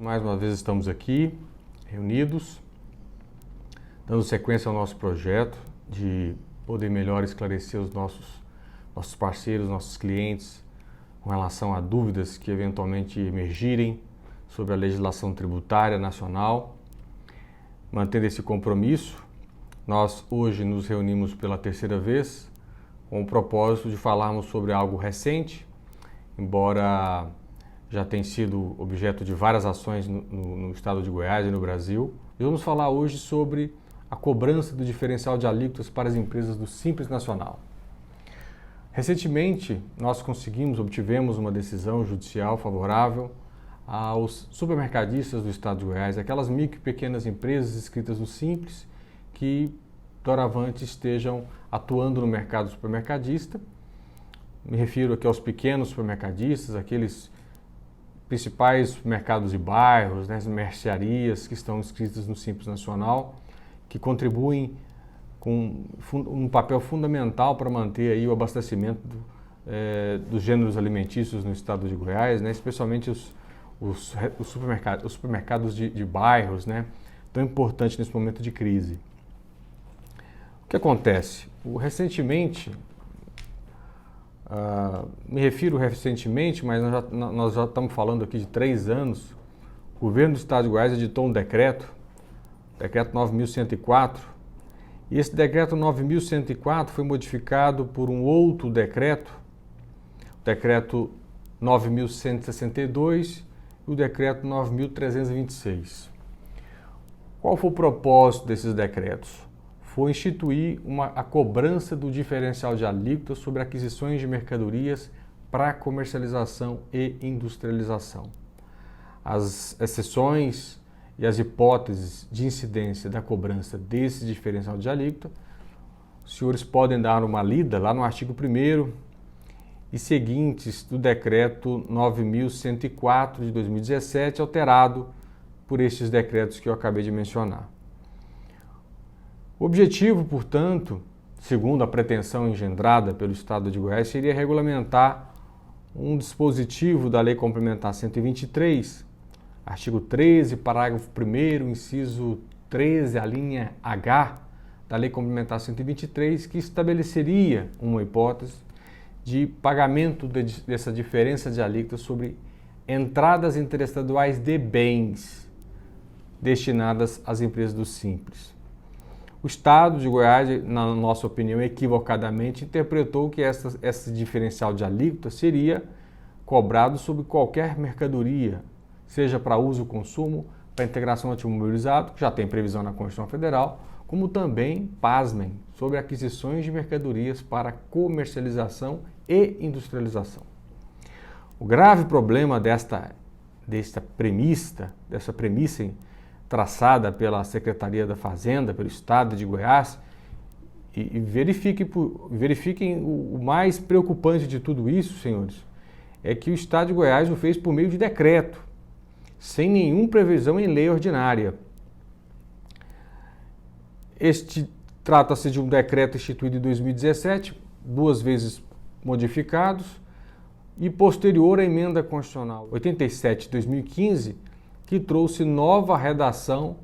Mais uma vez estamos aqui, reunidos, dando sequência ao nosso projeto de poder melhor esclarecer os nossos parceiros, nossos clientes, com relação a dúvidas que eventualmente emergirem sobre a legislação tributária nacional. Mantendo esse compromisso, nós hoje nos reunimos pela terceira vez com o propósito de falarmos sobre algo recente, embora já tenha sido objeto de várias ações no estado de Goiás e no Brasil. E vamos falar hoje sobre a cobrança do diferencial de alíquotas para as empresas do Simples Nacional. Recentemente, nós obtivemos uma decisão judicial favorável aos supermercadistas do estado de Goiás, aquelas micro e pequenas empresas inscritas no Simples que, doravante, estejam atuando no mercado supermercadista. Me refiro aqui aos pequenos supermercadistas, aqueles principais mercados de bairros, as mercearias que estão inscritas no Simples Nacional, que contribuem com um papel fundamental para manter aí o abastecimento dos gêneros alimentícios no estado de Goiás, especialmente os supermercados de bairros, tão importante nesse momento de crise. O que acontece? Recentemente, me refiro recentemente, mas nós já estamos falando aqui de 3 anos, o governo do estado de Goiás editou um decreto 9.104, e esse decreto 9.104 foi modificado por um outro decreto, o decreto 9.162 e o decreto 9.326. Qual foi o propósito desses decretos? Foi instituir a cobrança do diferencial de alíquotas sobre aquisições de mercadorias para comercialização e industrialização. As exceções e as hipóteses de incidência da cobrança desse diferencial de alíquota, os senhores podem dar uma lida lá no artigo 1º e seguintes do decreto 9.104 de 2017, alterado por estes decretos que eu acabei de mencionar. O objetivo, portanto, segundo a pretensão engendrada pelo Estado de Goiás, seria regulamentar um dispositivo da Lei Complementar 123, artigo 13, parágrafo 1º, inciso 13, a linha H da Lei Complementar 123, que estabeleceria uma hipótese de pagamento dessa diferença de alíquotas sobre entradas interestaduais de bens destinadas às empresas do Simples. O Estado de Goiás, na nossa opinião, equivocadamente interpretou que esse diferencial de alíquota seria cobrado sobre qualquer mercadoria, seja para uso ou consumo, para integração ativo mobilizado, que já tem previsão na Constituição Federal, como também, pasmem, sobre aquisições de mercadorias para comercialização e industrialização. O grave problema dessa premissa traçada pela Secretaria da Fazenda, pelo Estado de Goiás, e verifiquem o mais preocupante de tudo isso, senhores, é que o Estado de Goiás o fez por meio de decreto, sem nenhuma previsão em lei ordinária. Trata-se de um decreto instituído em 2017, 2 vezes modificados, e posterior à emenda constitucional 87 de 2015, que trouxe nova redação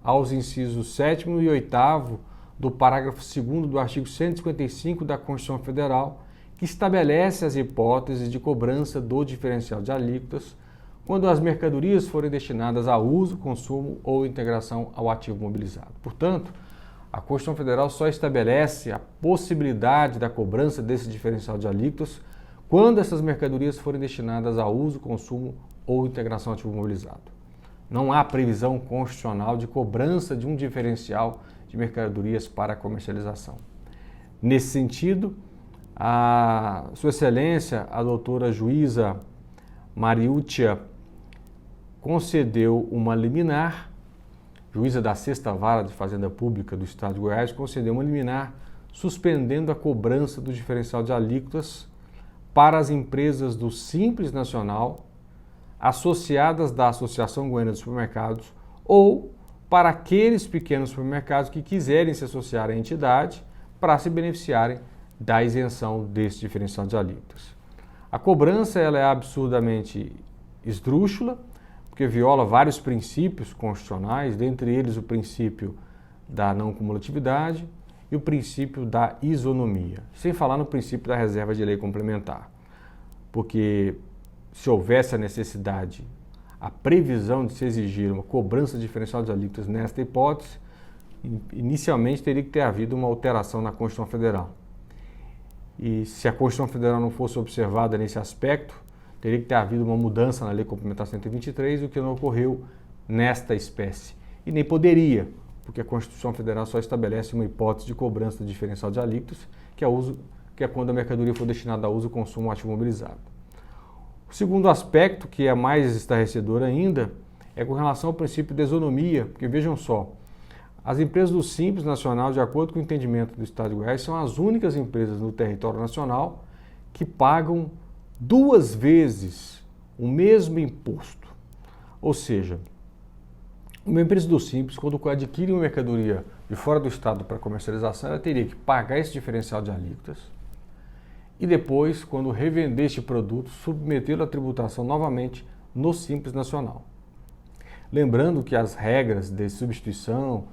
aos incisos 7º e 8º do parágrafo 2º do artigo 155 da Constituição Federal, que estabelece as hipóteses de cobrança do diferencial de alíquotas quando as mercadorias forem destinadas a uso, consumo ou integração ao ativo mobilizado. Portanto, a Constituição Federal só estabelece a possibilidade da cobrança desse diferencial de alíquotas quando essas mercadorias forem destinadas a uso, consumo ou integração ao ativo mobilizado. Não há previsão constitucional de cobrança de um diferencial de mercadorias para comercialização. Nesse sentido, a Sua Excelência, a doutora juíza Mariútia, concedeu uma liminar, juíza da 6ª Vara de Fazenda Pública do Estado de Goiás, concedeu uma liminar suspendendo a cobrança do diferencial de alíquotas para as empresas do Simples Nacional, associadas da Associação Goiana de Supermercados, ou para aqueles pequenos supermercados que quiserem se associar à entidade para se beneficiarem da isenção desse diferencial de alíquotas. A cobrança ela é absurdamente esdrúxula, porque viola vários princípios constitucionais, dentre eles o princípio da não cumulatividade e o princípio da isonomia, sem falar no princípio da reserva de lei complementar. Porque se houvesse a necessidade, a previsão de se exigir uma cobrança diferencial de alíquotas nesta hipótese, inicialmente teria que ter havido uma alteração na Constituição Federal. E se a Constituição Federal não fosse observada nesse aspecto, teria que ter havido uma mudança na Lei Complementar 123, o que não ocorreu nesta espécie. E nem poderia, porque a Constituição Federal só estabelece uma hipótese de cobrança diferencial de alíquotas, que é quando a mercadoria for destinada a uso e consumo ativo mobilizado. O segundo aspecto, que é mais estarrecedor ainda, é com relação ao princípio de isonomia, porque vejam só, as empresas do Simples Nacional, de acordo com o entendimento do Estado de Goiás, são as únicas empresas no território nacional que pagam 2 vezes o mesmo imposto. Ou seja, uma empresa do Simples, quando adquire uma mercadoria de fora do Estado para comercialização, ela teria que pagar esse diferencial de alíquotas e depois, quando revender este produto, submetê-lo à tributação novamente no Simples Nacional. Lembrando que as regras de substituição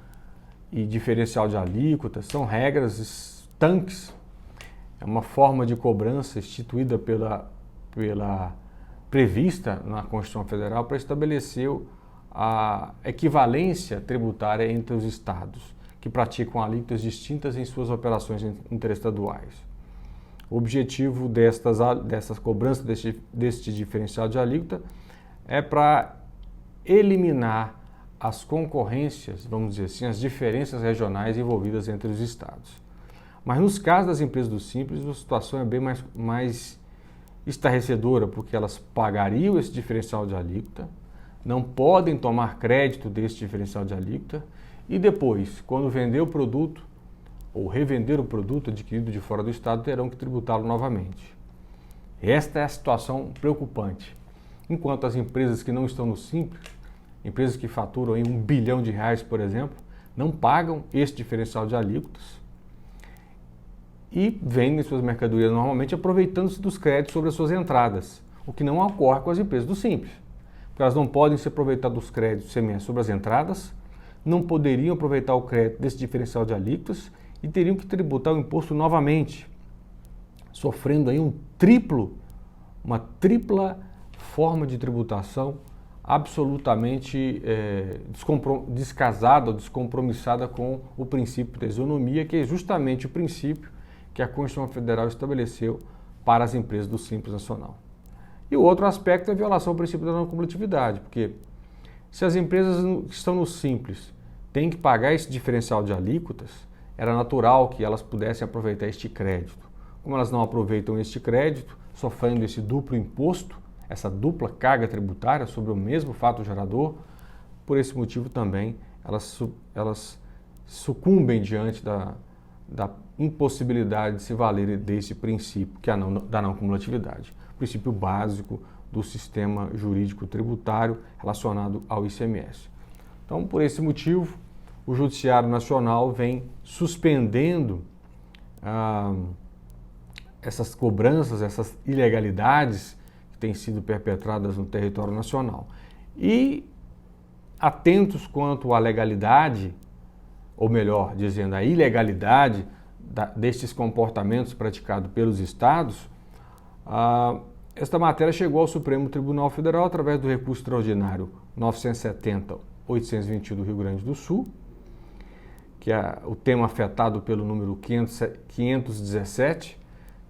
e diferencial de alíquotas são regras estanques. É uma forma de cobrança instituída prevista na Constituição Federal para estabelecer a equivalência tributária entre os estados que praticam alíquotas distintas em suas operações interestaduais. O objetivo dessas cobranças deste diferencial de alíquota é para eliminar as concorrências, vamos dizer assim, as diferenças regionais envolvidas entre os estados. Mas nos casos das empresas do Simples, a situação é bem mais estarrecedora, porque elas pagariam esse diferencial de alíquota, não podem tomar crédito desse diferencial de alíquota e depois, quando vender o produto ou revender o produto adquirido de fora do estado, terão que tributá-lo novamente. Esta é a situação preocupante. Enquanto as empresas que não estão no Simples, empresas que faturam aí R$1 bilhão, por exemplo, não pagam esse diferencial de alíquotas e vendem suas mercadorias normalmente aproveitando-se dos créditos sobre as suas entradas, o que não ocorre com as empresas do Simples, porque elas não podem se aproveitar dos créditos CMS sobre as entradas, não poderiam aproveitar o crédito desse diferencial de alíquotas e teriam que tributar o imposto novamente, sofrendo aí uma tripla forma de tributação absolutamente descasada ou descompromissada com o princípio da isonomia, que é justamente o princípio que a Constituição Federal estabeleceu para as empresas do Simples Nacional. E o outro aspecto é a violação ao princípio da não cumulatividade, porque se as empresas que estão no Simples têm que pagar esse diferencial de alíquotas, era natural que elas pudessem aproveitar este crédito. Como elas não aproveitam este crédito, sofrendo esse duplo imposto, essa dupla carga tributária sobre o mesmo fato gerador, por esse motivo também elas sucumbem diante da impossibilidade de se valer desse princípio, que é da não cumulatividade, princípio básico do sistema jurídico tributário relacionado ao ICMS. Então, por esse motivo, o Judiciário Nacional vem suspendendo essas cobranças, essas ilegalidades têm sido perpetradas no território nacional. E, atentos quanto à legalidade, ou melhor, dizendo, a ilegalidade destes comportamentos praticados pelos estados, esta matéria chegou ao Supremo Tribunal Federal através do recurso extraordinário 970-821 do Rio Grande do Sul, que é o tema afetado pelo número 517,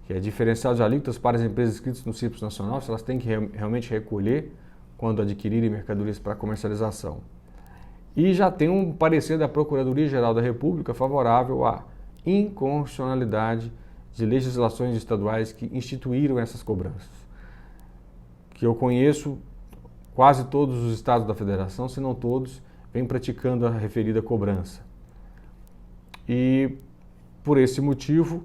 que é diferencial de alíquotas para as empresas inscritas no Simples Nacional, se elas têm que realmente recolher quando adquirirem mercadorias para comercialização. E já tem um parecer da Procuradoria-Geral da República favorável à inconstitucionalidade de legislações estaduais que instituíram essas cobranças. Que eu conheço, quase todos os estados da federação, se não todos, vêm praticando a referida cobrança. E, por esse motivo,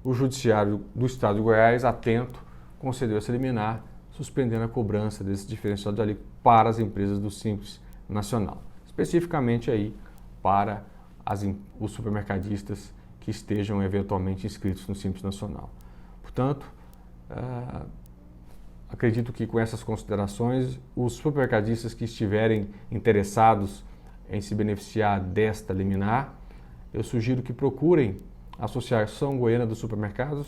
o Judiciário do Estado de Goiás, atento, concedeu essa liminar, suspendendo a cobrança desse diferencial de alíquota para as empresas do Simples Nacional, especificamente aí para os supermercadistas que estejam eventualmente inscritos no Simples Nacional. Portanto, acredito que com essas considerações, os supermercadistas que estiverem interessados em se beneficiar desta liminar, eu sugiro que procurem a Associação Goiana dos Supermercados,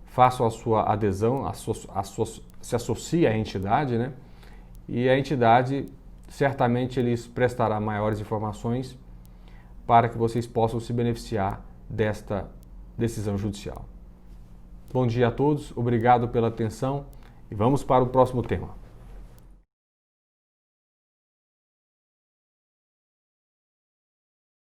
façam a sua adesão, se associe à entidade, né? E a entidade, certamente, eles prestará maiores informações para que vocês possam se beneficiar desta decisão judicial. Bom dia a todos, obrigado pela atenção e vamos para o próximo tema.